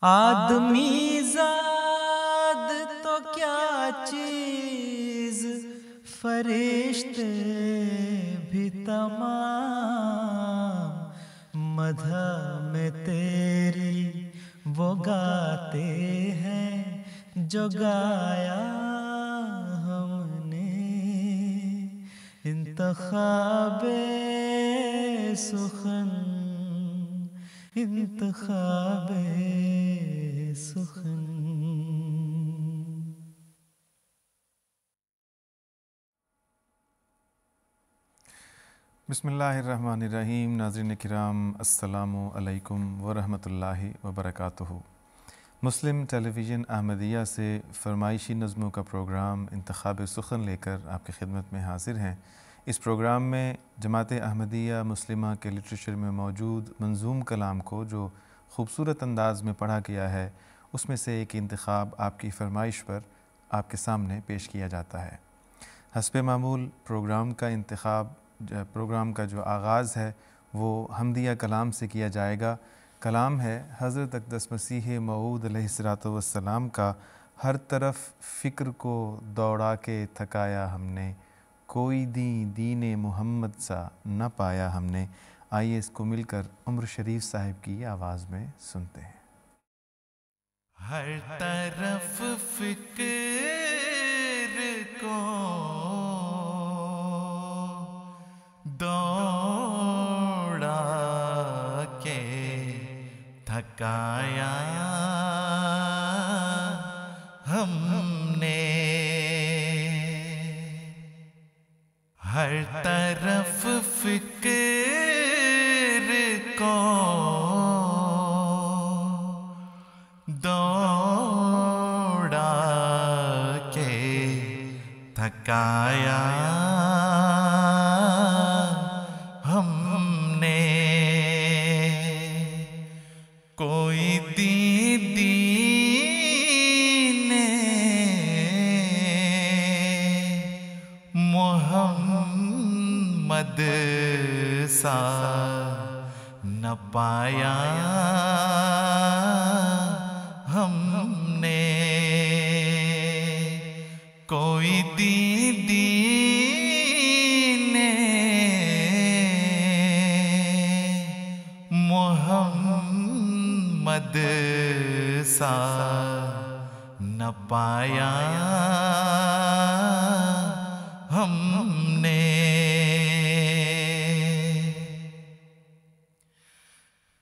آدمی زاد تو کیا چیز، فرشتے بھی تمام، مدح میں تیری وہ گاتے ہیں جو گایا ہم نے، انتخاب سخن، انتخاب سخن۔ بسم اللہ الرحمن الرحیم۔ ناظرین کرام، السلام علیکم ورحمۃ اللہ وبرکاتہ۔ مسلم ٹیلی ویژن احمدیہ سے فرمائشی نظموں کا پروگرام انتخاب سخن لے کر آپ کی خدمت میں حاضر ہیں۔ اس پروگرام میں جماعت احمدیہ مسلمہ کے لٹریچر میں موجود منظوم کلام کو جو خوبصورت انداز میں پڑھا گیا ہے، اس میں سے ایک انتخاب آپ کی فرمائش پر آپ کے سامنے پیش کیا جاتا ہے۔ حسب معمول پروگرام کا جو آغاز ہے وہ حمدیہ کلام سے کیا جائے گا۔ کلام ہے حضرت اقدس مسیح موعود علیہ السلام کا، ہر طرف فکر کو دوڑا کے تھکایا ہم نے، کوئی دین محمد سا نہ پایا ہم نے۔ آئیے اس کو مل کر عمر شریف صاحب کی آواز میں سنتے ہیں۔ ہر طرف فکر کو دوڑا کے تھکایا ہم نے، ہر طرف فکر کو دوڑا کے تھکایا ہم نے، کوئی دین محمد سا نہ پایا ہم نے، کوئی دین محمد سا نہ پایا ہم نے۔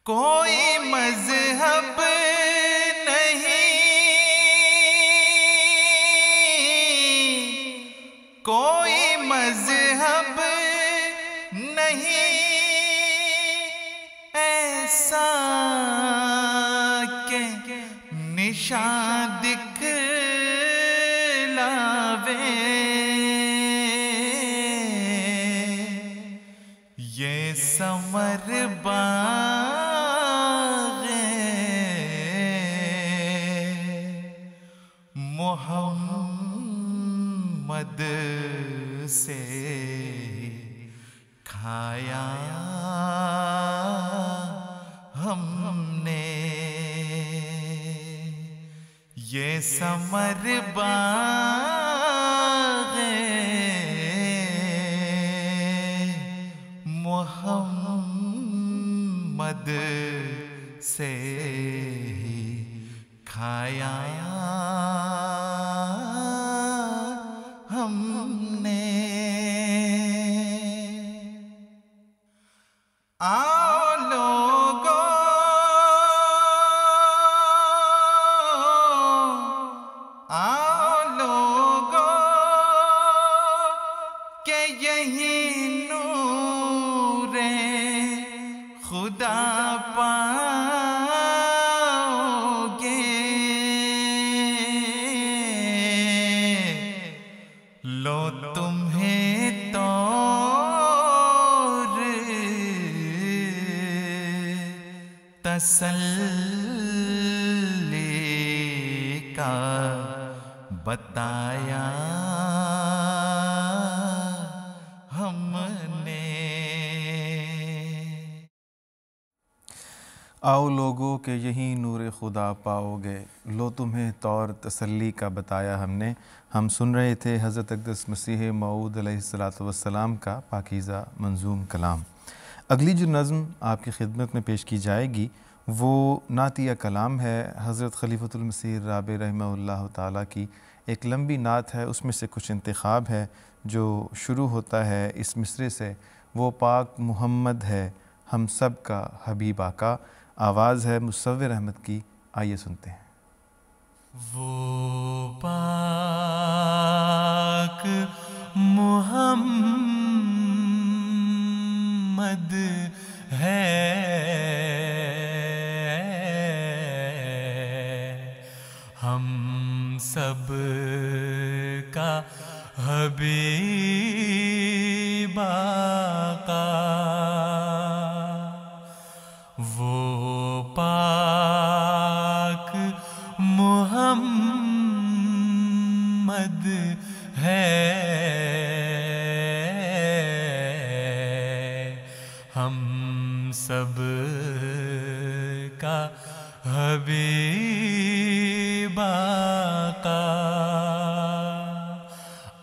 کوئی مذہب نہیں، کوئی مذہب نہیں ایسا کہ نشان دکھلاوے، یہ ثمر باغ محمد سے کھایا ہم نے، یہ ثمر باغ محمد سے کھایا ہم نے۔ آؤ لوگو، آؤ لوگو کہ یہی نور خدا پاؤ گے، لو تمہیں طور تسلی کا بتایا ہم نے۔ آؤ لوگوں کہ یہیں نور خدا پاؤ گے، لو تمہیں طور تسلی کا بتایا ہم نے۔ ہم سن رہے تھے حضرت اقدس مسیح موعود علیہ السلام کا پاکیزہ منظوم کلام۔ اگلی جو نظم آپ کی خدمت میں پیش کی جائے گی وہ نعتیہ کلام ہے۔ حضرت خلیفۃ المسیح الرابع رحمہ اللہ تعالیٰ کی ایک لمبی نعت ہے، اس میں سے کچھ انتخاب ہے جو شروع ہوتا ہے اس مصرعے سے: وہ پاک محمد ہے ہم سب کا حبیب آقا۔ آواز ہے مصور احمد کی، آئیے سنتے ہیں۔ وہ پاک محمد ہے ہم سب کا حبیب آقا۔ وہ پاک محمد ہے ہم سب کا حبیب آقا۔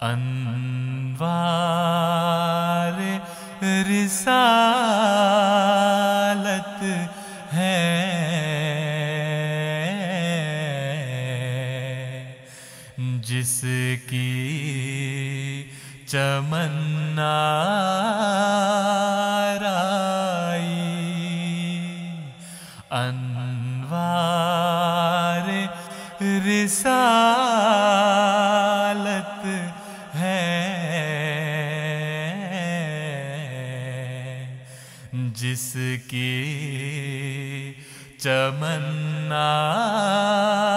انوار رسالت ہے جس کی چمن آرائی۔ انوار رسالت ہے جس کی چمن آرائی۔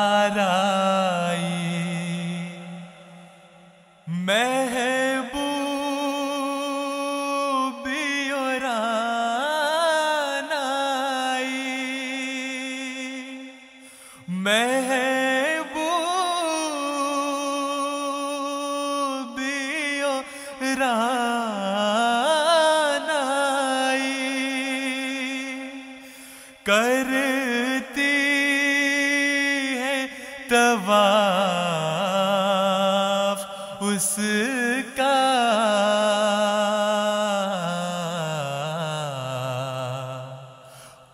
محبوبی اور آنائی، محبوبی اور آنائی، کرتی ہے طواف اس کا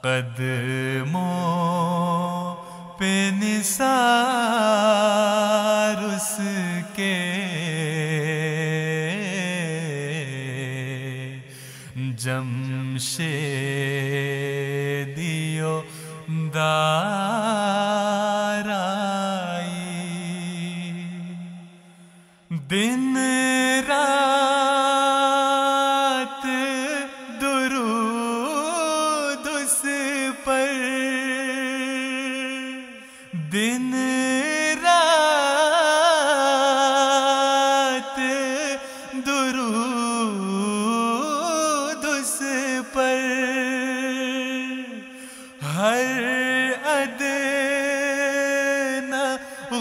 قدموں پہ نثار اس کے جمشیدیو دارائی۔ دن رات درود اس پر، دن رات درود اس پر، ہر ادنی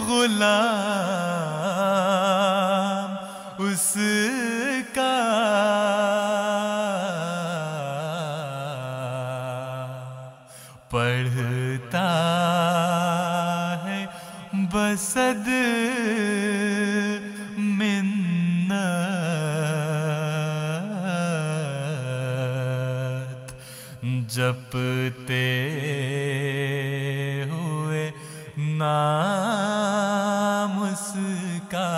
غلام اس کا پڑھتا ہے بصد منت، جپتے ہوئے نام اس کا۔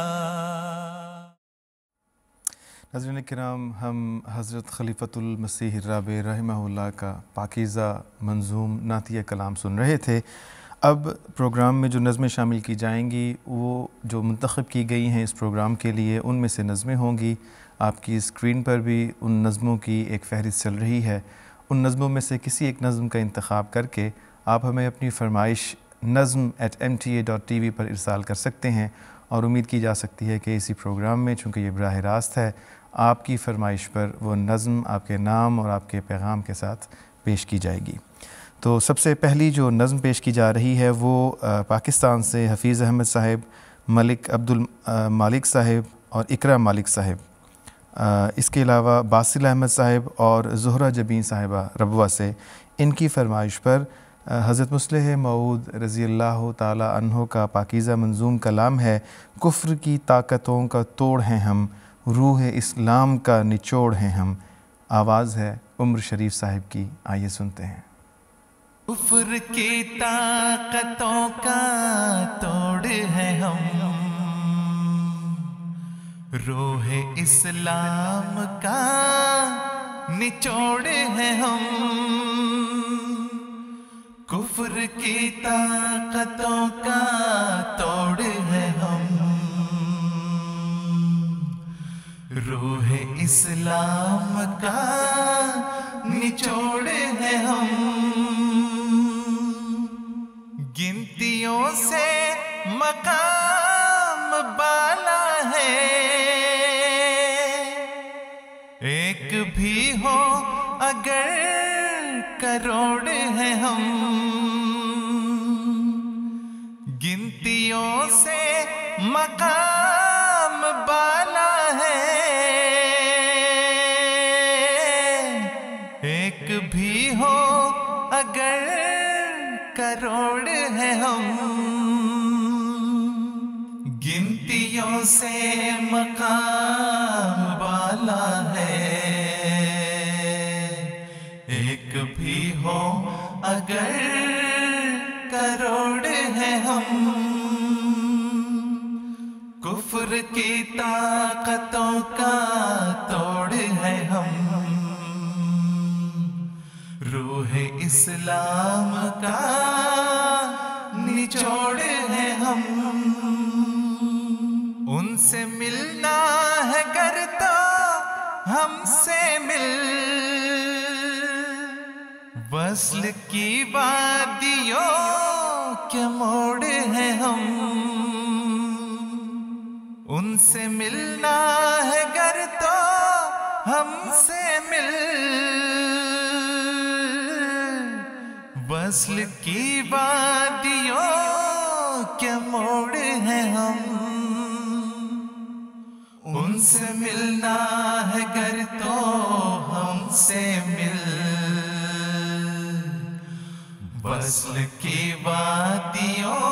ناظرین کرام، ہم حضرت خلیفۃ المسیح الرابع رحمہ اللہ کا پاکیزہ منظوم نعتیہ کلام سن رہے تھے۔ اب پروگرام میں جو نظمیں شامل کی جائیں گی وہ جو منتخب کی گئی ہیں اس پروگرام کے لیے، ان میں سے نظمیں ہوں گی۔ آپ کی اسکرین پر بھی ان نظموں کی ایک فہرست چل رہی ہے۔ ان نظموں میں سے کسی ایک نظم کا انتخاب کر کے آپ ہمیں اپنی فرمائش nazm@mta.tv پر ارسال کر سکتے ہیں، اور امید کی جا سکتی ہے کہ اسی پروگرام میں، چونکہ یہ براہ راست ہے، آپ کی فرمائش پر وہ نظم آپ کے نام اور آپ کے پیغام کے ساتھ پیش کی جائے گی۔ تو سب سے پہلی جو نظم پیش کی جا رہی ہے وہ پاکستان سے حفیظ احمد صاحب، ملک عبدالمالک صاحب اور اقرا مالک صاحب، اس کے علاوہ باسل احمد صاحب اور زہرہ جبین صاحبہ ربوہ سے، ان کی فرمائش پر حضرت مصلح موعود رضی اللہ تعالی عنہ کا پاکیزہ منظوم کلام ہے، کفر کی طاقتوں کا توڑ ہیں ہم، روح اسلام کا نچوڑ ہیں ہم۔ آواز ہے عمر شریف صاحب کی، آئیے سنتے ہیں۔ کفر کی طاقتوں کا توڑ ہے ہم، روح اسلام کا نچوڑ ہے ہم۔ کفر کی طاقتوں کا توڑ ہے ہم، روح اسلام کا نچوڑ ہے ہم۔ گنتیوں سے مقام بالا ہے، ایک بھی ہو اگر کروڑ ہے ہم۔ گنتیوں سے مقام بالا ہے، ایک بھی ہو اگر کروڑ ہے ہم۔ گنتیوں سے مقام بالا ہے، ایک بھی ہو اگر کروڑ ہے ہم۔ کفر کی طاقتوں کا توڑ ہے ہم، روح اسلام کا نچوڑ ہے ہم۔ ان سے ملنا ہے گر تو ہم سے مل، وصل کی وادیوں کے موڑ ہیں ہم۔ ان سے ملنا ہے گر تو ہم سے مل، وصل کی وادیوں کے موڑ ہیں ہم۔ ان سے ملنا ہے گر تو ہم سے مل، وصل کی وادیوں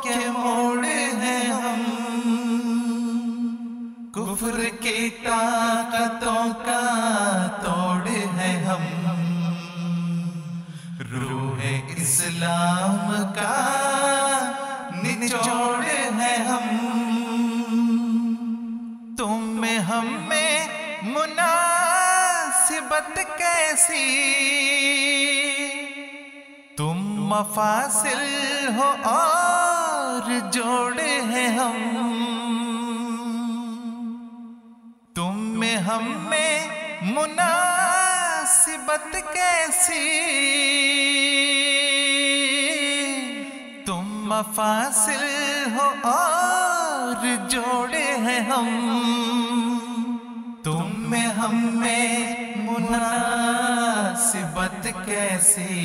کے موڑ ہیں ہم۔ کفر کی طاقتوں کا توڑ ہے ہم، روح اسلام کا نچوڑ ہے ہم۔ تم میں ہم میں مناسبت کیسی، تم مفاصل ہو اور جوڑ ہیں ہم۔ تم میں ہم میں مناسبت کیسی، تم مفاصل ہو اور جوڑے ہیں ہم۔ تم میں ہم میں مناسبت کیسی،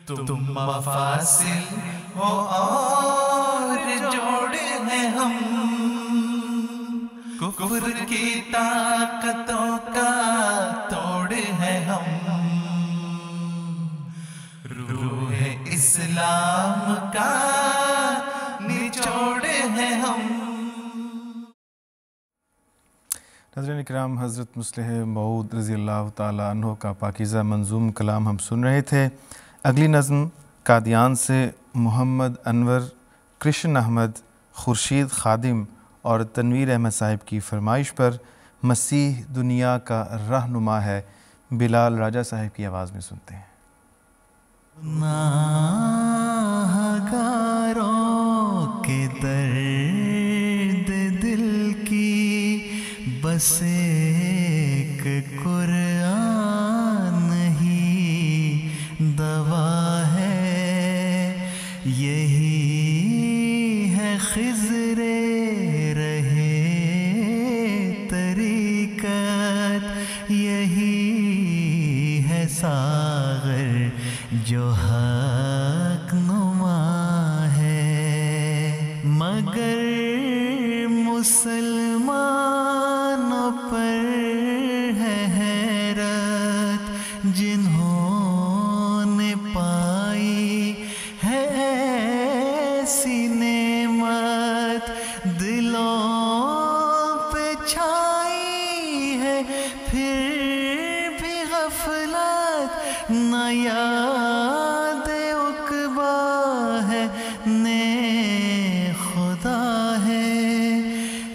تم مفاصل ہو اور جوڑے ہیں ہم۔ کفر کی طاقتوں کا توڑ ہے ہم، روح اسلام کا نچوڑ ہے ہم۔ ناظرین اکرام، حضرت مصلح موعود رضی اللہ تعالیٰ عنہ کا پاکیزہ منظوم کلام ہم سن رہے تھے۔ اگلی نظم قادیان سے محمد انور، کرشن احمد، خورشید خادم اور تنویر احمد صاحب کی فرمائش پر مسیح دنیا کا رہنما ہے، بلال راجہ صاحب کی آواز میں سنتے ہیں۔ گناہگاروں کے درد دل کی بس ایک قرآن ہی دوا ہے، یہی ہے خضر رہے طریقت، یہی ہے ساغر جو حق نما ہے۔ مگر مسلمانوں پر ہے حیرت، جنہوں نہ یاد عقبا ہے نے خدا ہے،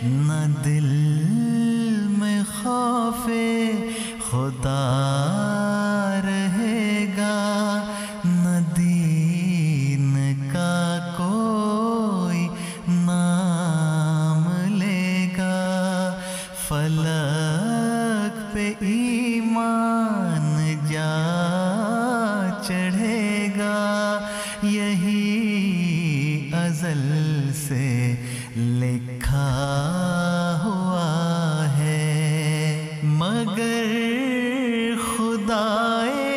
نہ دل میں خوف خدا رہے گا، نہ دین کا کوئی نام لے گا، فلک پہ ایمان جا چڑھے گا، یہی ازل سے لکھا ہوا ہے، مگر خدائے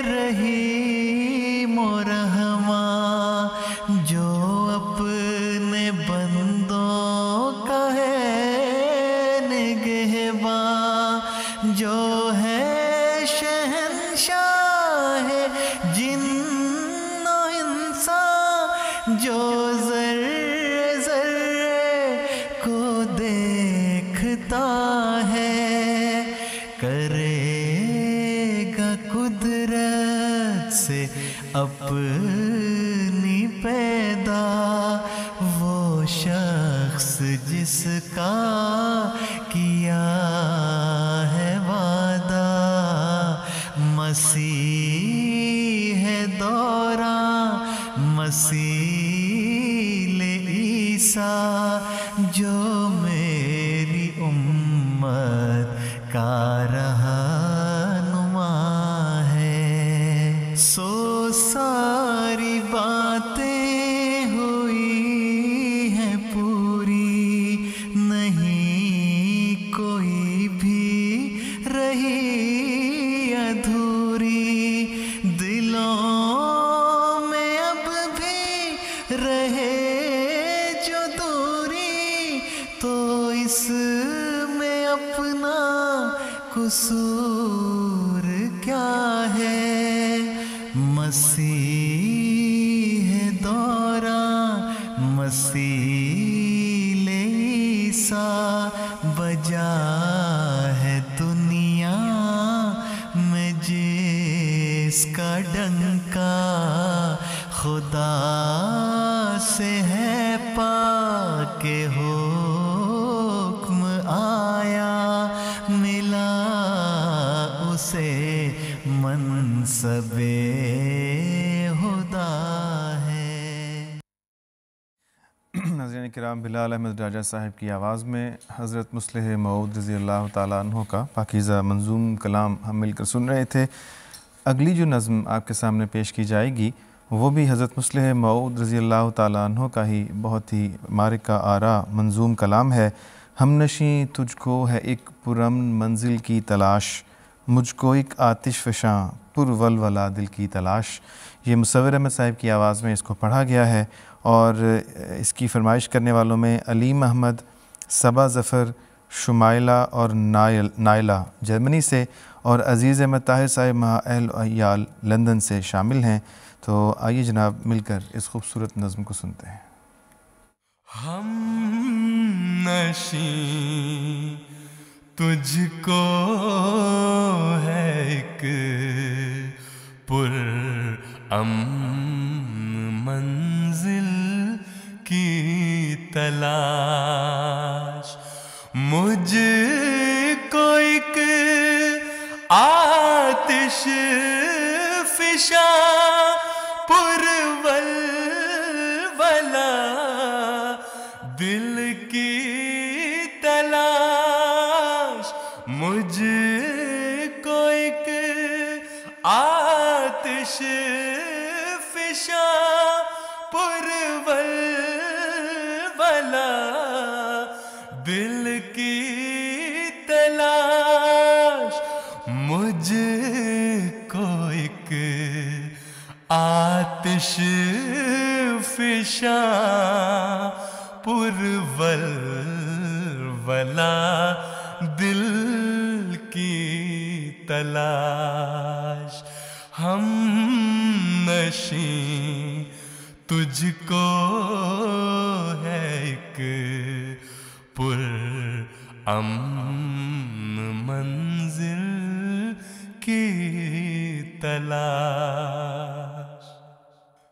رحیم و رحماں جو اپنے بندوں کا ہے نگہباں، جو ہے شہنشاہ جن و انسان، جو ذرے ذرے کو دیکھتا ہے، کرے گا قدرت سے اپنی پیدا وہ شخص جس کا کیا ہے وعدہ، مسیح ہے دوراں مسیل عیسیٰ، جو میری امت کا رہنما ہے، سو ساری باتیں ہوئی ہیں پوری، نہیں کوئی بھی رہی ادھوری، دلوں میں اب بھی رہے جو دوری، تو اس میں اپنا قصور کیا ہے، مسیح دوراں مسیل عیسیٰ، بجا ہے دنیا میں جس کا ڈنکا، خدا سے ہے پاک حکم آیا، ملا اسے منصب خدا ہے۔ ناظرین کرام، بلال احمد راجہ صاحب کی آواز میں حضرت مصلح موعود رضی اللہ تعالیٰ عنہ کا پاکیزہ منظوم کلام ہم مل کر سن رہے تھے۔ اگلی جو نظم آپ کے سامنے پیش کی جائے گی وہ بھی حضرت مصلح موعود رضی اللہ تعالیٰ عنہ کا ہی بہت ہی مارکہ آرا منظوم کلام ہے۔ ہم نشیں تجھ کو ہے ایک پرامن منزل کی تلاش، مجھ کو ایک آتش فشاں پر ولولہ دل کی تلاش۔ یہ مصور احمد صاحب کی آواز میں اس کو پڑھا گیا ہے، اور اس کی فرمائش کرنے والوں میں علیم احمد، صبا ظفر، شمائلہ اور نائلہ جرمنی سے، اور عزیز احمد طاہر صاحب مع اہل و عیال لندن سے شامل ہیں۔ تو آئیے جناب مل کر اس خوبصورت نظم کو سنتے ہیں۔ ہم نشیں تجھ کو ہے ایک پرامن منزل کی تلاش، مجھ کو ایک آتش فشاں پر ولولہ دل کی تلاش، مجھ کو ایک آتش فشاں پر ولولہ دل کی تلاش، مجھ کو ایک آتش فشاں پر ولولہ دل کی تلاش، ہم نشیں تجھ کو ہے ایک پرامن منزل کی تلاش.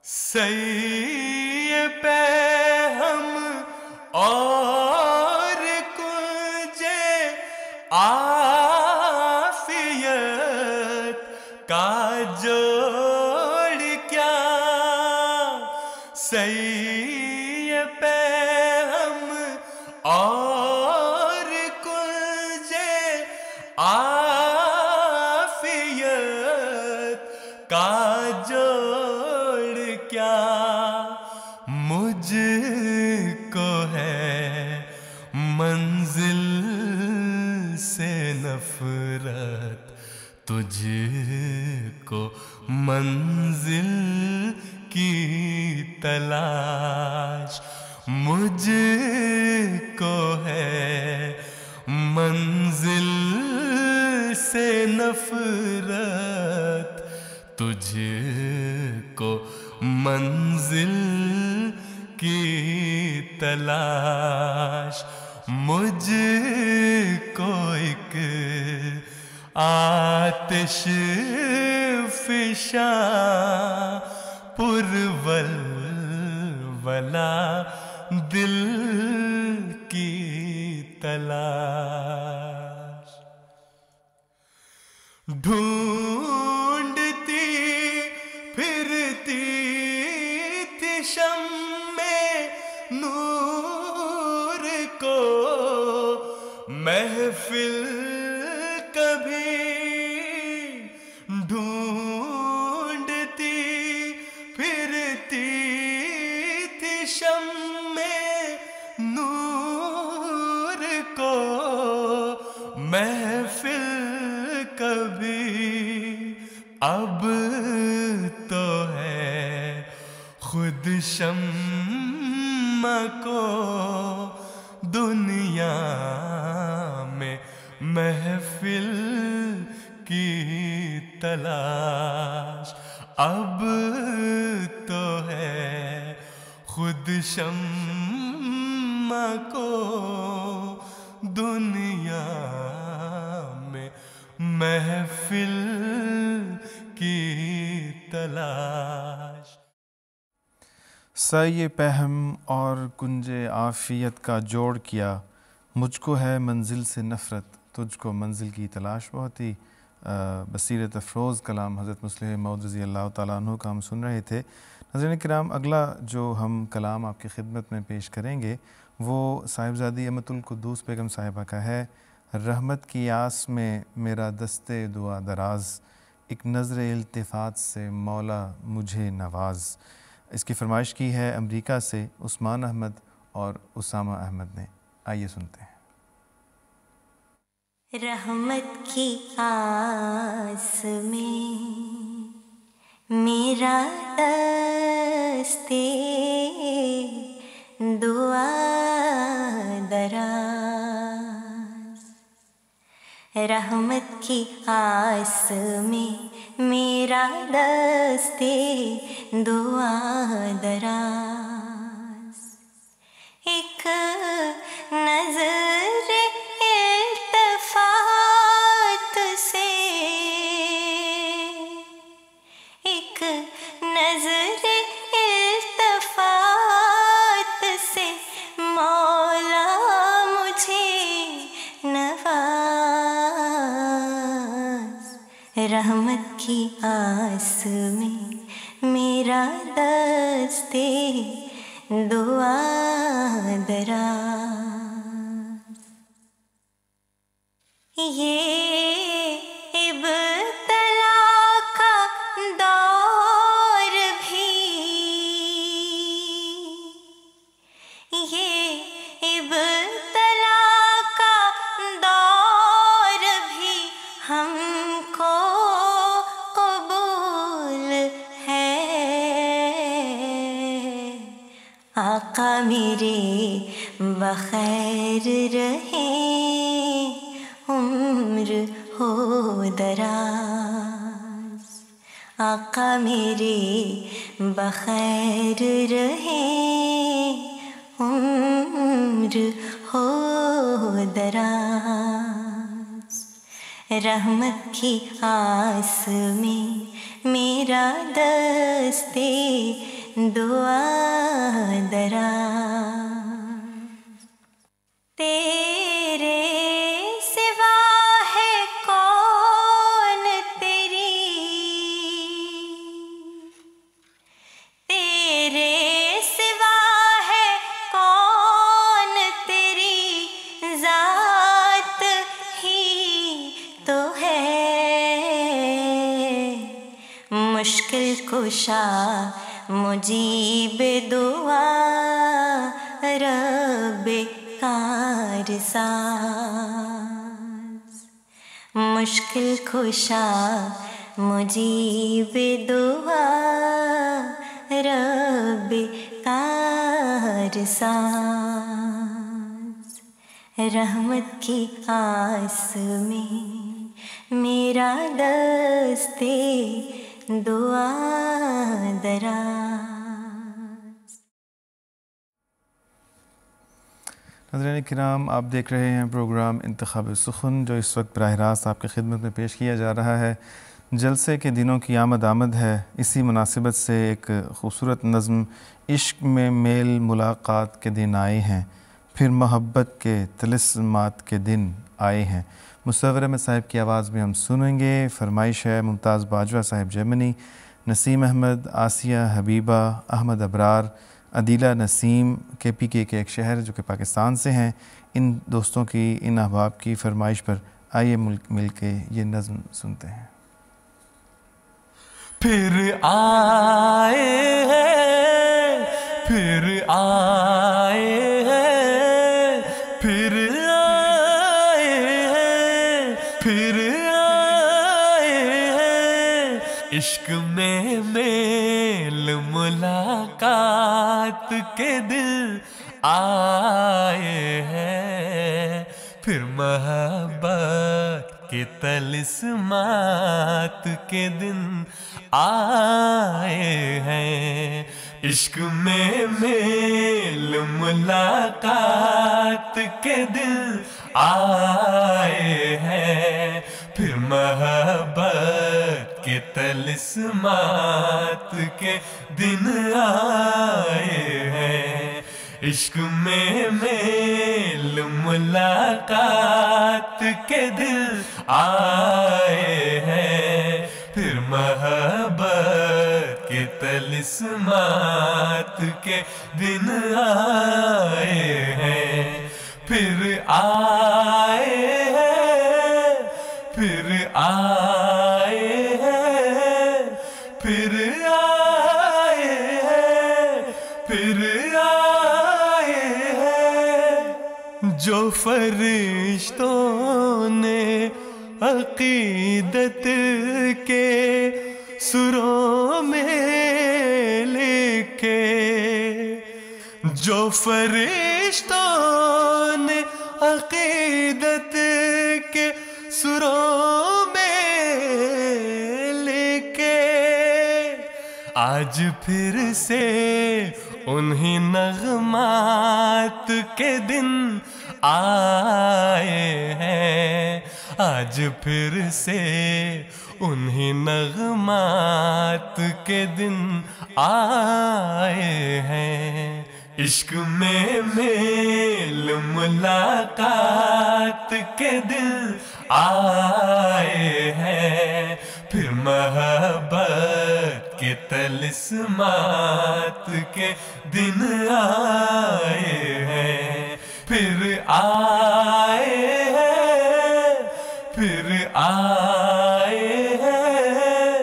صحیح پہ ہم اور کجے عافیت کا جوڑ کیا. صحیح پہ ہم اور کجے عافیت کا جوڑ کیا. مجھ کو ہے منزل سے نفرت، تجھ کو منزل کی تلاش. مجھ کو ہے منزل سے نفرت، تجھ کو منزل کی تلاش. مجھ کو ایک آتش فشاں پرولولا دل کی تلاش. ڈھونڈتی پھرتی تھی شمع نور کو محفل کبھی. ڈھونڈتی پھرتی تھی شمع نور کو محفل کبھی. اب تو ہے خود شمع کو دنیا میں محفل کی تلاش. اب تو ہے خود شمع کو دنیا میں محفل کی تلاش. سعی پہم اور کنج عافیت کا جوڑ کیا، مجھ کو ہے منزل سے نفرت، تجھ کو منزل کی تلاش. بہت ہی بصیرت افروز کلام حضرت مسلم موعود رضی اللہ تعالیٰ عنہ کا ہم سن رہے تھے. ناظرین کرام، اگلا جو ہم کلام آپ کی خدمت میں پیش کریں گے وہ صاحبزادی امت القدوس بیگم صاحبہ کا ہے. رحمت کی آس میں میرا دستے دعا دراز، ایک نظر التفات سے مولا مجھے نواز. اس کی فرمائش کی ہے امریکہ سے عثمان احمد اور اسامہ احمد نے. آئیے سنتے ہیں. رحمت کی آس میں میرا دستے دعا دراز. رحمت کی آس میں میرا دستے دعا دراز. ایک نظر التفات سے، ایک نظر التفات سے مولا مجھے نواز. رحمت کی آس میں میرا دستے دعا دراز. یہ ابتلا کا دور بھی، یہ ابتلا کا دور بھی ہم کو قبول ہے. آقا میرے بخیر رہیں، عمر ہو دراز. آقا میرے بخیر رہیں، عمر ہو دراز. رحمت کی آس میں میرا دستے دعا دراز تیرے سوا ہے کون تیری تیرے سوا ہے کون تیری ذات ہی تو ہے مشکل کشا مجیب دعا رب کارساز مشکل کشا مجیب دعا رب کارساز رحمت کی آس میں میرا دستے دعا دراز۔ ناظرین کرام، آپ دیکھ رہے ہیں پروگرام انتخاب سخن جو اس وقت براہ راست آپ کی خدمت میں پیش کیا جا رہا ہے۔ جلسے کے دنوں کی آمد ہے، اسی مناسبت سے ایک خوبصورت نظم عشق میں میل ملاقات کے دن آئے ہیں، پھر محبت کے طلسمات کے دن آئے ہیں۔ مصور احمد صاحب کی آواز میں ہم سنیں گے۔ فرمائش ہے ممتاز باجوہ صاحب جرمنی، نسیم احمد، آسیہ حبیبہ، احمد ابرار، عدیلہ نسیم KPK کے ایک شہر جو کہ پاکستان سے ہیں، ان دوستوں کی، ان احباب کی فرمائش پر آئیے مل کے یہ نظم سنتے ہیں۔ پھر آئے ہیں، پھر آئے ہیں، پھر آئے ہیں، پھر آئے ہیں، عشق میں میل ملاقات کے دل آئے ہیں، پھر محبت کے طلسمات کے دن آئے ہیں، عشق میں میل ملاقات کے دل آئے ہیں، پھر محبت کے طلسمات کے دن آئے ہیں، عشق میں میل ملاقات کے دل آئے ہیں، پھر محبت کے طلسمات کے دن آئے ہیں، پھر آئے ہیں، پھر آئے ہیں، پھر آئے ہیں، پھر آئے ہیں، جو فرشتوں نے عقیدت کے سروں میں لکھے، جو فرشتوں نے عقیدت کے سروں میں لکھے، آج پھر سے انہی نغمات کے دن آئے ہیں، آج پھر سے انہی نغمات کے دن آئے ہیں، عشق میں میل ملاقات کے دن آئے ہیں، پھر محبت کے طلسمات کے دن آئے ہیں، پھر آئے ہیں، پھر آئے ہیں،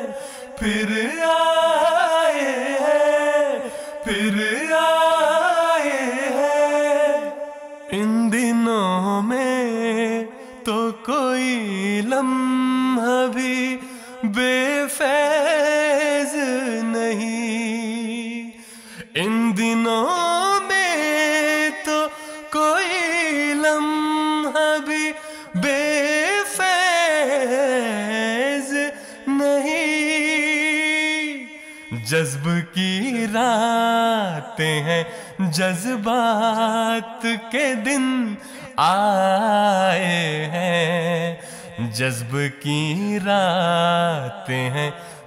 پھر آئے ہیں، پھر آئے ہیں، ان دنوں میں تو کوئی لمحہ بھی بے فیض نہیں، ان دنوں میں تو کوئی لمحہ بھی بے فیض نہیں، جذب کی راتیں ہیں، جذبات کے دن آئے ہیں، جذب کی راتیں ہیں،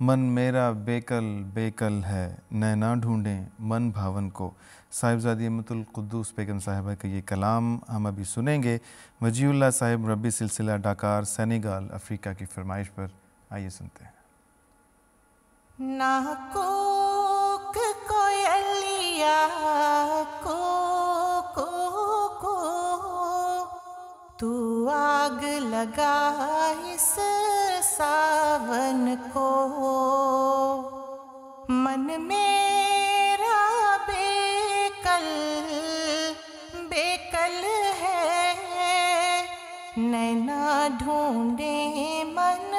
من میرا بیکل ہے نینا ڈھونڈیں من بھاون کو. صاحبزادی امت القدوس بیگم صاحبہ کا یہ کلام ہم ابھی سنیں گے. وجیہ اللہ صاحب مربی سلسلہ ڈاکار سینیگال افریقہ کی فرمائش پر. آئیے سنتے ہیں. نہ کوک کویلیا کو تو آگ لگا اس ساون کو. من میرا بیکل ہے نینا ڈھونڈے من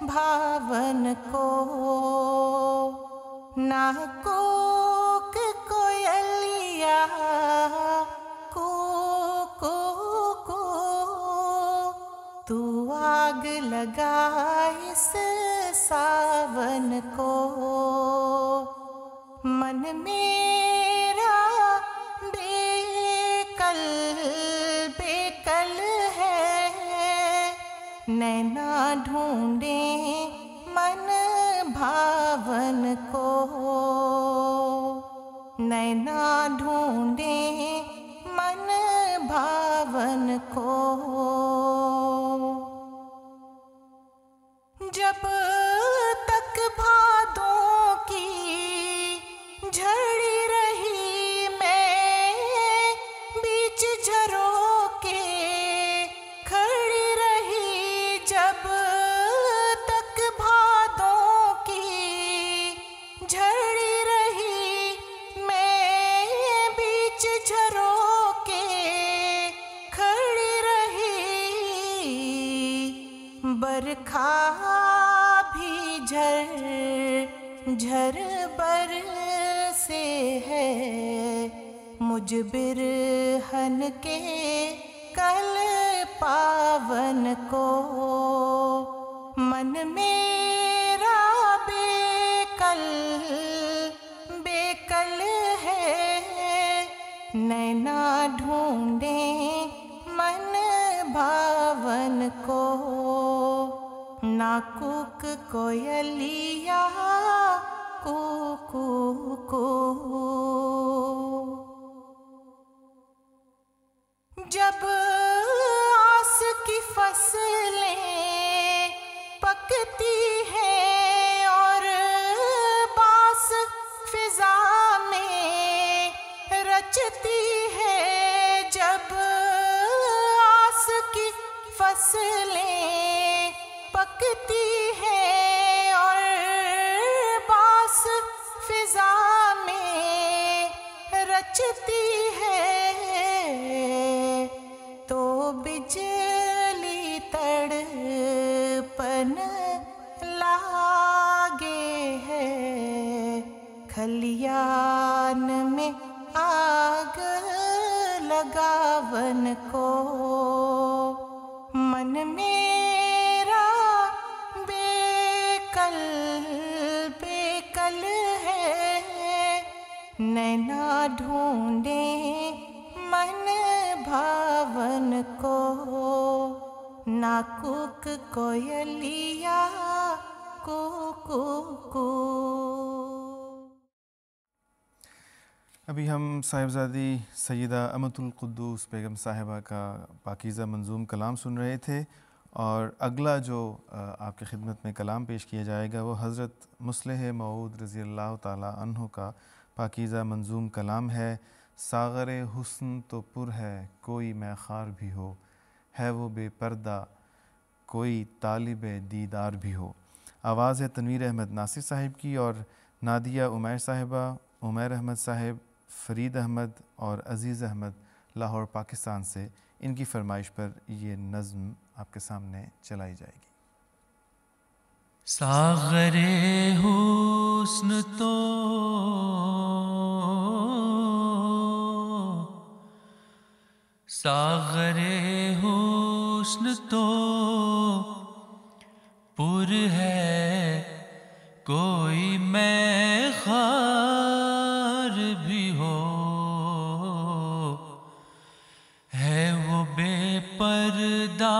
بھاون کو. نہ کوک کویلیا کو تو آگ لگا اس ساون کو. من میرا بیکل ہے نینا ڈھونڈے من بھاون کو. نینا ڈھونڈے من بھاون کو. جب تک بھادوں کی جھڑی رہی میں بیچ جھروں کے کھڑی رہی. جب تک بھادوں کی جھڑی رہی میں بیچ جھروں کے کھڑی رہی. برکھا بھی جھر بر سے ہے مجبر ہن کے کل پاون کو. من میرا بیکل ہے نینا ڈھونڈے من بھاون کو. نہ کوک کویلیا کو جب آس کی فصلیں پکتی ہیں اور باس فضا میں رچتی ہے. جب آس کی فصلیں پکتی ہے اور باس فضا میں رچتی ہے تو بجلی تڑپن لاگے ہے کھلیان میں آگ لگاون کو. من میرا بیکل ہے نینا ڈھونڈے من بھاون کو. نہ کوک کویلیا کو. ابھی ہم صاحبزادی سیدہ امت القدوس بیگم صاحبہ کا پاکیزہ منظوم کلام سن رہے تھے. اور اگلا جو آپ کی خدمت میں کلام پیش کیا جائے گا وہ حضرت مصلح موعود رضی اللہ تعالی عنہ کا پاکیزہ منظوم کلام ہے. ساغر حسن تو پر ہے کوئی میخوار بھی ہو ہے وہ بے پردہ کوئی طالب دیدار بھی ہو. آواز ہے تنویر احمد ناصر صاحب کی اور نادیہ عمیر صاحبہ، عمیر احمد صاحب، فرید احمد اور عزیز احمد لاہور پاکستان سے. ان کی فرمائش پر یہ نظم آپ کے سامنے چلائی جائے گی. ساغر حسن تو ساغر حسن تو پر ہے کوئی میخوار بھی ہو ہے وہ بے پردہ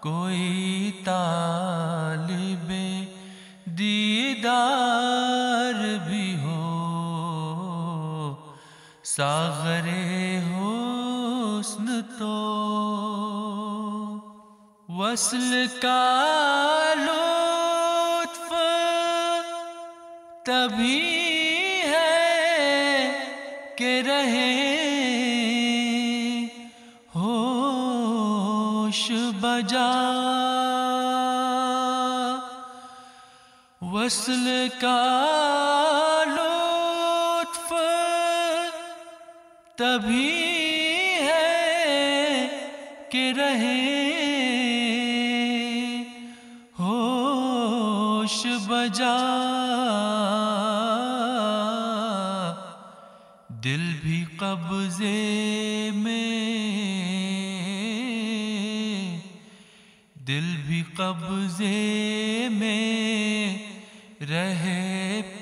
کوئی طالب دیدار بھی ہو، ساغر حسن تو وصل کا لطف تبھی ہے کہ رہے ہوش بجا، وصل کا لطف تبھی ہے کہ رہے ہوش بجا، دل بھی قبضے میں، دل بھی قبضے میں رہے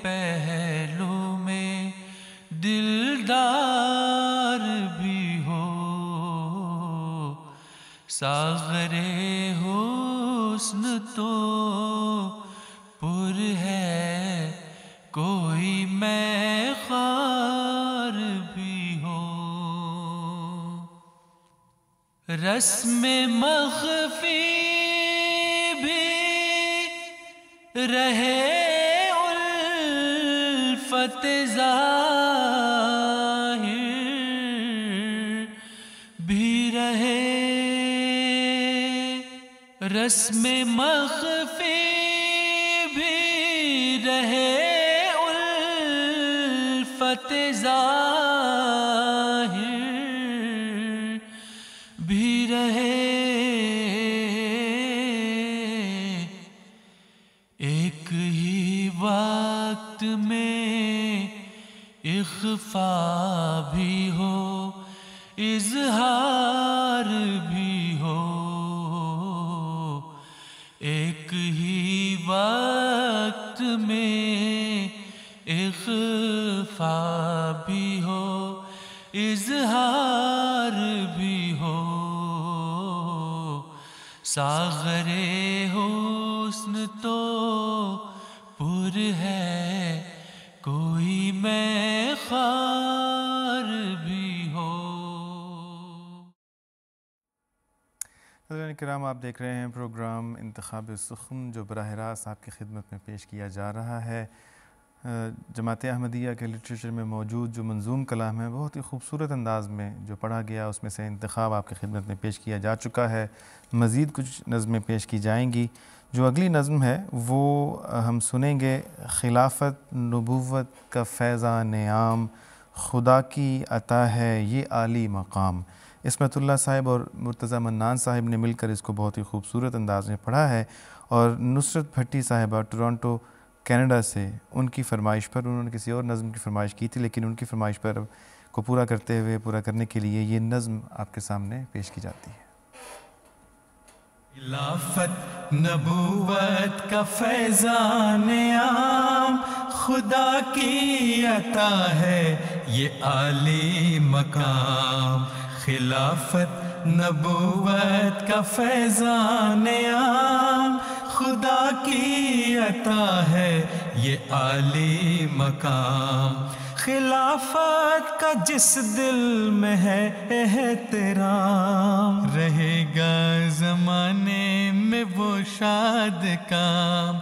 پہلو میں، دلدار بھی ہو، ساغر حسن تو پر ہے، کوئی میں خار بھی ہو، رسم مخفی بھی رہے، الفت ظاہر بھی رہے، رسم مخفی بھی رہے، الفت ظاہر بھی رہے، ایک ہی وقت میں اخفا بھی ہو، اظہار بھی ہو، ایک ہی وقت میں اخفا بھی ہو، اظہار بھی ہو، ساغر حسن تو پر ہے، کوئی میں خار بھی ہو۔ حضرات کرام، آپ دیکھ رہے ہیں پروگرام انتخاب سخن جو براہ راست آپ کی خدمت میں پیش کیا جا رہا ہے۔ جماعت احمدیہ کے لٹریچر میں موجود جو منظوم کلام ہے، بہت ہی خوبصورت انداز میں جو پڑھا گیا، اس میں سے انتخاب آپ کی خدمت میں پیش کیا جا چکا ہے۔ مزید کچھ نظمیں پیش کی جائیں گی۔ جو اگلی نظم ہے وہ ہم سنیں گے، خلافت نبوت کا فیضان عام، خدا کی عطا ہے یہ عالی مقام۔ عصمت اللہ صاحب اور مرتضیٰ منان صاحب نے مل کر اس کو بہت ہی خوبصورت انداز میں پڑھا ہے، اور نصرت بھٹی صاحبہ ٹورانٹو کینیڈا سے، ان کی فرمائش پر، انہوں نے کسی اور نظم کی فرمائش کی تھی، لیکن ان کی فرمائش پر کو پورا کرنے کے لیے یہ نظم آپ کے سامنے پیش کی جاتی ہے۔ خلافت نبوت کا فیضان عام، خدا کی عطا ہے یہ عالی مقام۔ خلافت نبوت کا فیضان عام، خدا کی عطا ہے یہ عالی مقام۔ خلافت کا جس دل میں ہے احترام، رہے گا زمانے میں وہ شاد کام۔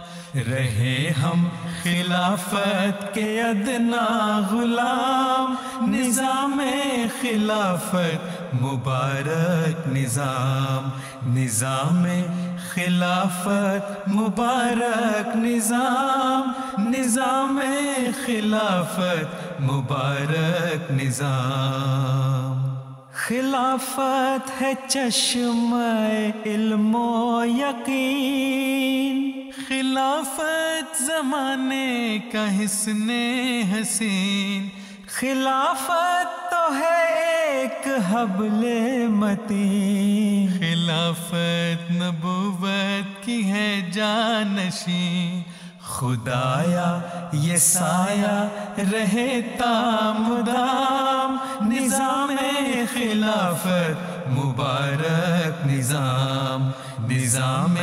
رہے ہم خلافت کے ادنا غلام، نظام خلافت مبارک نظام، نظام خلافت مبارک نظام، نظام خلافت مبارک نظام۔ خلافت ہے چشمہ علم و یقین، خلافت زمانے کا حسن حسین، خلافت تو ہے ایک حبل متین، خلافت نبوت کی ہے جانشین۔ خدایا یہ سایہ رہے تامدام، نظام خلافت مبارک نظام، نظام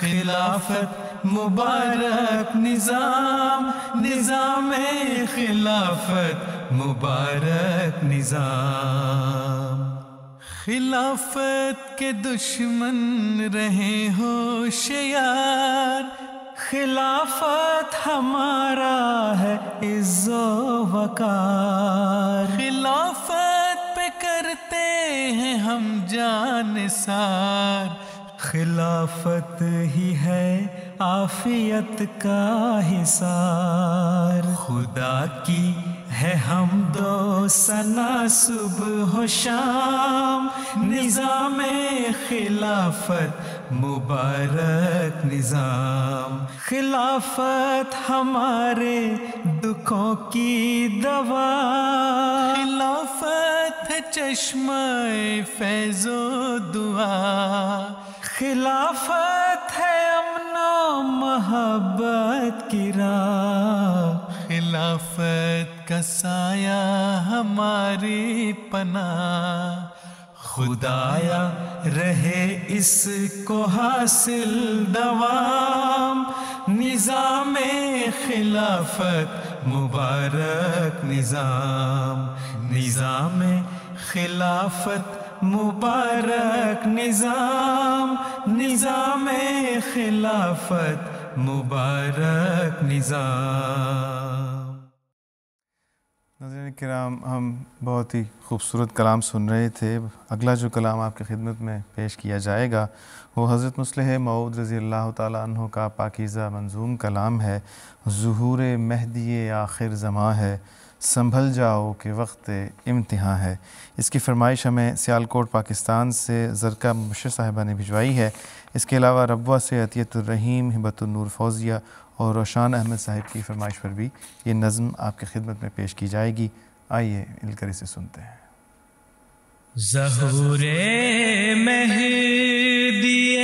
خلافت مبارک نظام، نظام خلافت مبارک نظام. خلافت کے دشمن رہے ہوشیار، خلافت ہمارا ہے عز و وقار. خلافت پہ کرتے ہیں ہم جان نثار، خلافت ہی ہے عافیت کا حصار. خدا کی ہے حمد و ثنا صبح و شام، نظام خلافت مبارک نظام. خلافت ہمارے دکھوں کی دوا، خلافت ہے چشمہ فیض و دعا. خلافت ہے امن و محبت کی راہ، خلافت کا سایہ ہماری پناہ. خدایا رہے اس کو حاصل دوام، نظام خلافت مبارک نظام. نظام خلافت مبارک نظام، نظام خلافت مبارک نظام. ناظرین کرام، ہم بہت ہی خوبصورت کلام سن رہے تھے. اگلا جو کلام آپ کی خدمت میں پیش کیا جائے گا وہ حضرت مصلح موعود رضی اللہ تعالیٰ عنہ کا پاکیزہ منظوم کلام ہے. ظہور مہدی آخر زماں ہے، سنبھل جاؤ کہ وقت امتحان ہے. اس کی فرمائش ہمیں سیالکوٹ پاکستان سے زرکا مبشر صاحبہ نے بھجوائی ہے. اس کے علاوہ ربوہ سے عطیت الرحیم، ہبت النور فوزیہ اور روشان احمد صاحب کی فرمائش پر بھی یہ نظم آپ کی خدمت میں پیش کی جائے گی. آئیے مل کر اسے سنتے ہیں. ظہور مہدی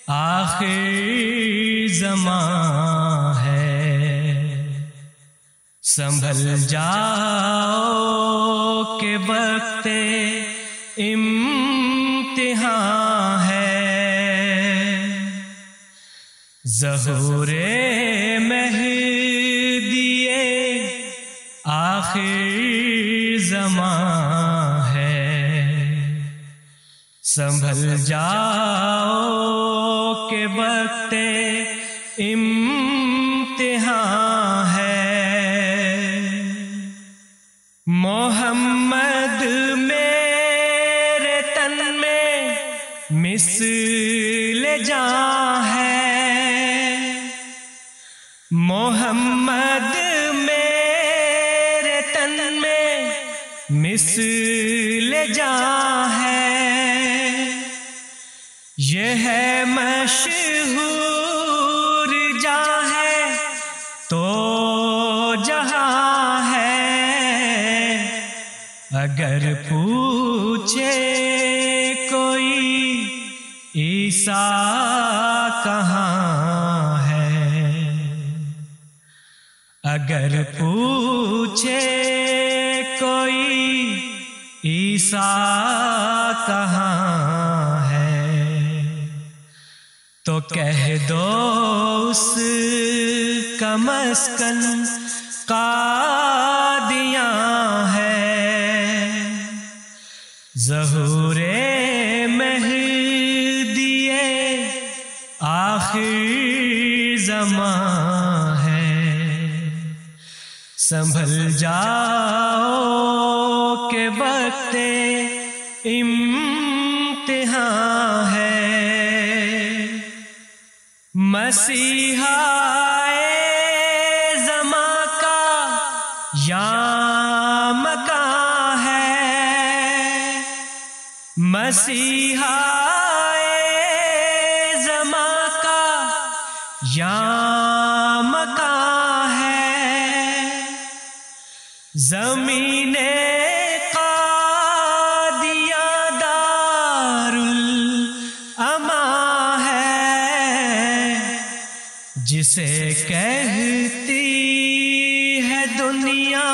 آخر زمان ہے، سنبھل جاؤ کہ وقت امتحان ہے. ظہور مہدی آخر زمان ہے، سنبھل جاؤ کہ وقت امتحان ہے. محمد میرے تن میں مثل جان ہے، محمد میرے تن میں مثل جان ہے. یہ ہے مشہور جہاں ہے تو جہاں ہے، اگر پوچھے کوئی عیسیٰ کہاں ہے، اگر پوچھے کوئی عیسیٰ کہاں ہے، تو کہہ دو اس کا مسکن قادیاں ہے. ظہور مہدی آخر زمان ہے، سنبھل جاؤ کہ وقت امتحان ہے. مسیحا زماں کا یا مکان ہے، مسیحا زماں کا یا مکان ہے. زمین قادیاں دارالامان ہے، جسے کہتی ہے دنیا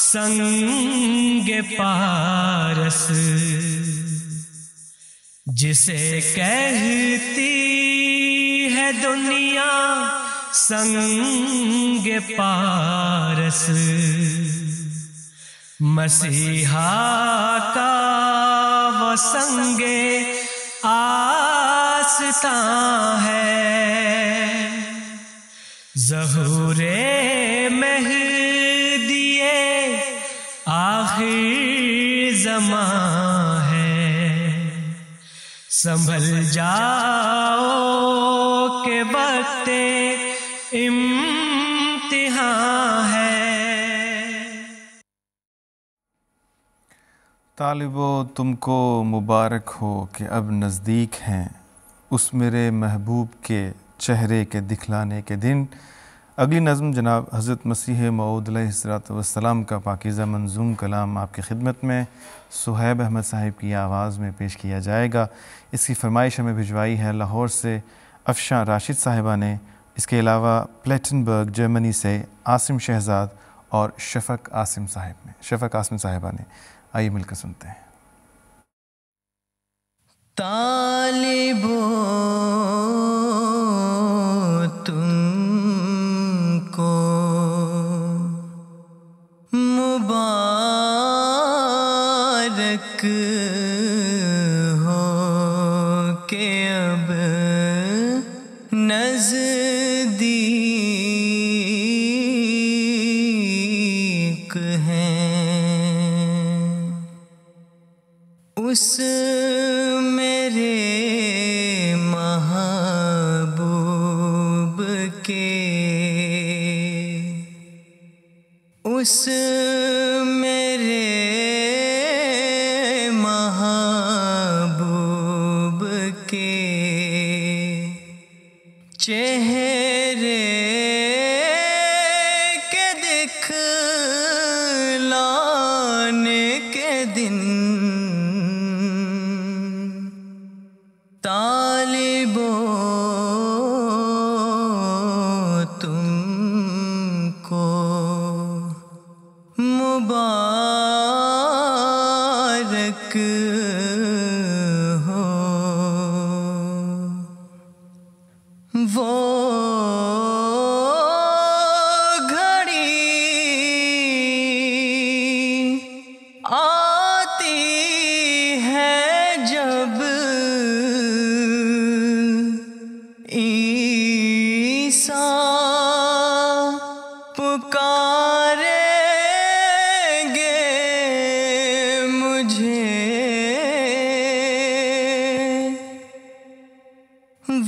سنگ پارس، جسے کہتی ہے دنیا سنگ پارس، مسیحا کا وہ سنگ آستاں ہے، ظہور مہدی آخر زمان ہے، سنبھل جاؤ کہ وقت امتحان ہے۔ طالبو تم کو مبارک ہو کہ اب نزدیک ہیں اس میرے محبوب کے چہرے کے دکھلانے کے دن۔ اگلی نظم جناب حضرت مسیح موعود علیہ السلام کا پاکیزہ منظوم کلام آپ کی خدمت میں صہیب احمد صاحب کی آواز میں پیش کیا جائے گا۔ اس کی فرمائش ہمیں بھجوائی ہے لاہور سے افشاں راشد صاحبہ نے، اس کے علاوہ پلیٹنبرگ جرمنی سے عاصم شہزاد اور شفق عاصم صاحبہ نے۔ آئیے مل کر سنتے ہیں۔ طالبو تم کو مبارک ہو کہ اب نزدیک ہیں اس میرے محبوب کے، اس میرے محبوب کے چہرے کے دکھلانے کے دن، طالبو تم کو مبارک ہو۔ وہ گھڑی آتی ہے جب عیسیٰ پکاریں گے مجھے،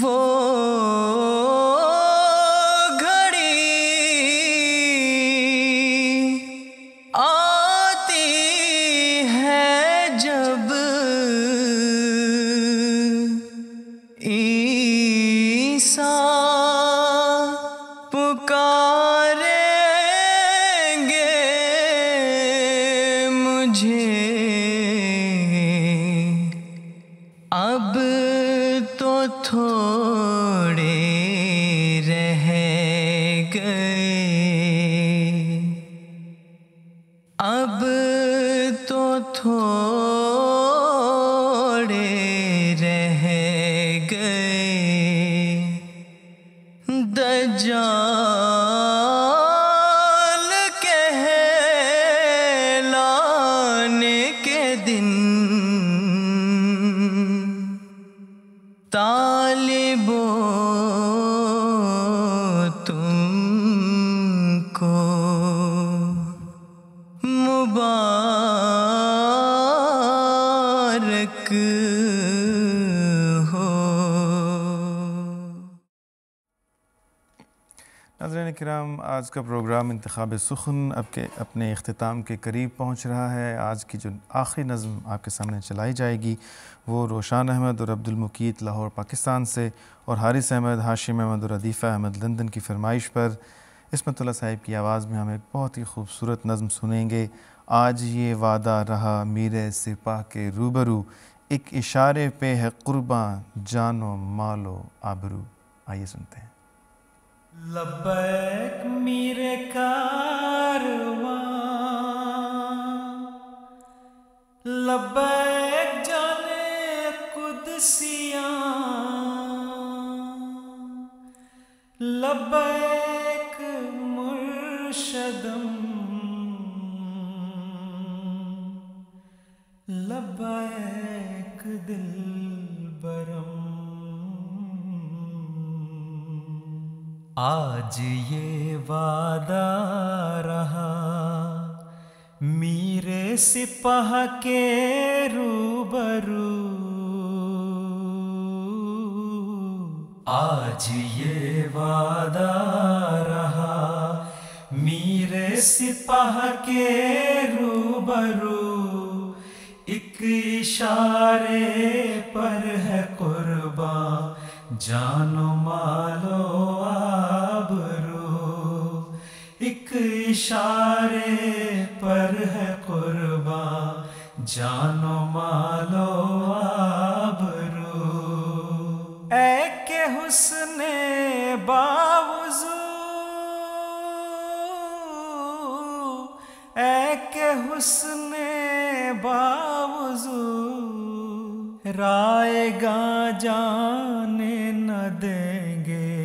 وہ گھڑی آتی ہے جب عیسیٰ پکاریں گے مجھے، اب تو تھوڑے رہ گئے، اب تو تھوڑے رہ گئے، دجال کہلانے کے دن، طالبو تم کو مبارک ہو۔ ناظرین کرام، آج کا پروگرام انتخاب سخن اپنے اختتام کے قریب پہنچ رہا ہے۔ آج کی جو آخری نظم آپ کے سامنے چلائی جائے گی وہ روشان احمد اور عبد المقیت لاہور پاکستان سے، اور حارث احمد، ہاشم احمد اور عدیفہ احمد لندن کی فرمائش پر عصمت اللہ صاحب کی آواز میں ہم ایک بہت ہی خوبصورت نظم سنیں گے۔ آج یہ وعدہ رہا میرے سپاہ کے روبرو، ایک اشارے پہ ہے قرباں جان و مال و آبرو۔ آئیے سنتے ہیں۔ لبیک میرے کارواں، لبیک جانے قدس قدسیاں لبیک مرشدم لبیک دلبرم. آج یہ وعدہ رہا میرے سپاہ کے روبرو، آج یہ وعدہ رہا میرے سپاہ کے روبرو، ایک اشارے پر ہے قرباں جان و مال و آبرو، ایک اشارے پر ہے قرباں جان و مال و آبرو. اے کہ حسن باوضو، اے کہ حسن باوضو رائے گاں جانے نہ دیں گے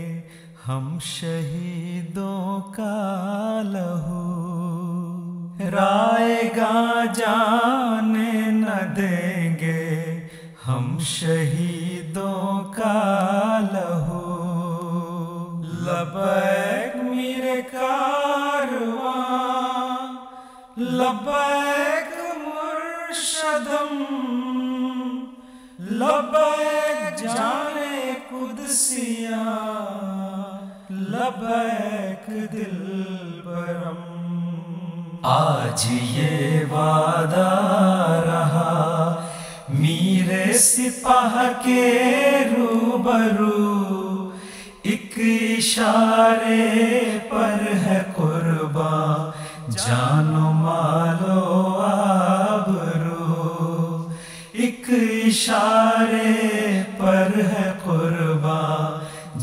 ہم شہیدوں کا لہو، رائے گاں جانے نہ دیں گے ہم شہیدوں کا لہو. لبیک میرے کارواں لبیک مرشدم لبیک جانے قدسیاں لبیک دلبرم. آج یہ وعدہ رہا میرے سپاہ کے روبرو، ایک اشارے پر ہے قرباں جان و مال و آبرو، ایک اشارے پر ہے قرباں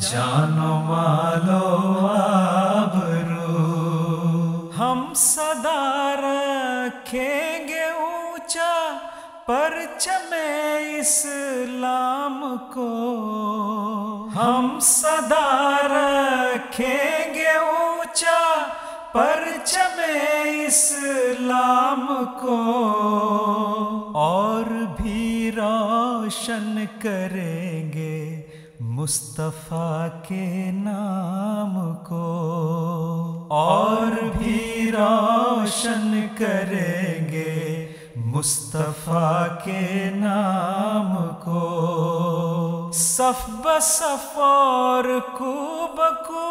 جان و مال و آبرو. ہم صدا رکھیں گے اونچا پرچم اسلام کو، ہم صدا رکھیں گے اونچا پرچم اسلام کو، اور بھی روشن کریں گے مصطفیٰ کے نام کو، اور بھی روشن کریں گے مصطفیٰ کے نام کو. صف بصف اور کو بکو،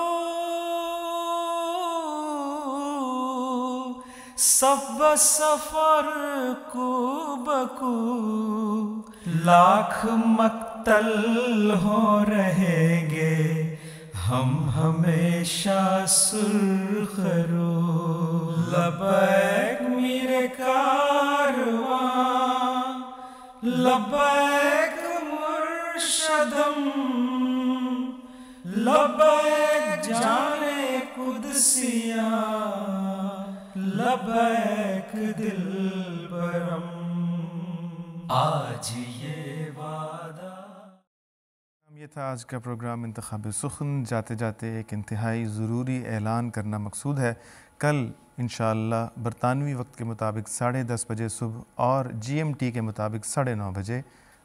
صف بصف اور کو بکو لاکھ مقتل ہو رہیں گے ہم ہمیشہ سرخ رو. لبیک میرے کارواں لبیک مرشدم لبیک جانے قدسیاں لبیک دلبرم. آج یہ وعدہ. یہ تھا آج کا پروگرام انتخاب سخن. جاتے جاتے ایک انتہائی ضروری اعلان کرنا مقصود ہے. کل انشاءاللہ برطانوی وقت کے مطابق 10:30 بجے صبح اور GMT کے مطابق 9:30 بجے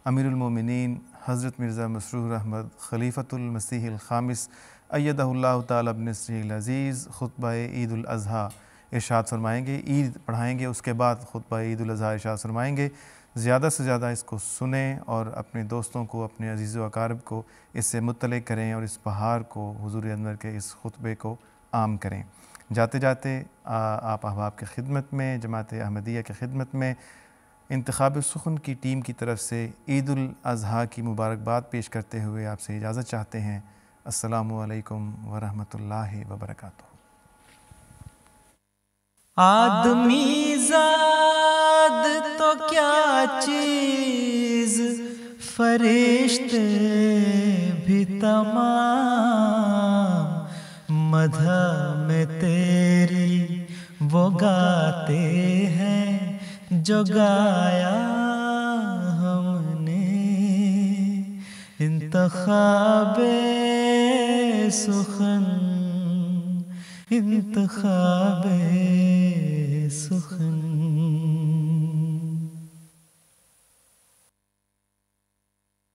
امیر المومنین حضرت مرزا مسرور احمد خلیفۃ المسیح الخامس ایدہ اللہ تعالی بنصرہ العزیز خطبہ عید الاضحیٰ ارشاد فرمائیں گے. عید پڑھائیں گے، اس کے بعد خطبہ عید الاضحیٰ ارشاد فرمائیں گے. زیادہ سے زیادہ اس کو سنیں اور اپنے دوستوں کو، اپنے عزیز و اقارب کو اس سے مطلع کریں اور اس بہار کو، حضور انور کے اس خطبے کو عام کریں. جاتے جاتے آپ احباب کی خدمت میں، جماعت احمدیہ کی خدمت میں انتخاب سخن کی ٹیم کی طرف سے عید الاضحیٰ کی مبارکباد پیش کرتے ہوئے آپ سے اجازت چاہتے ہیں. السلام علیکم ورحمۃ اللہ وبرکاتہ. آدمی زاد تو کیا چیز، فرشتے بھی تمام، مدح میں تیری وہ گاتے ہیں جو گایا ہم نے. انتخاب سخن انتخاب سخن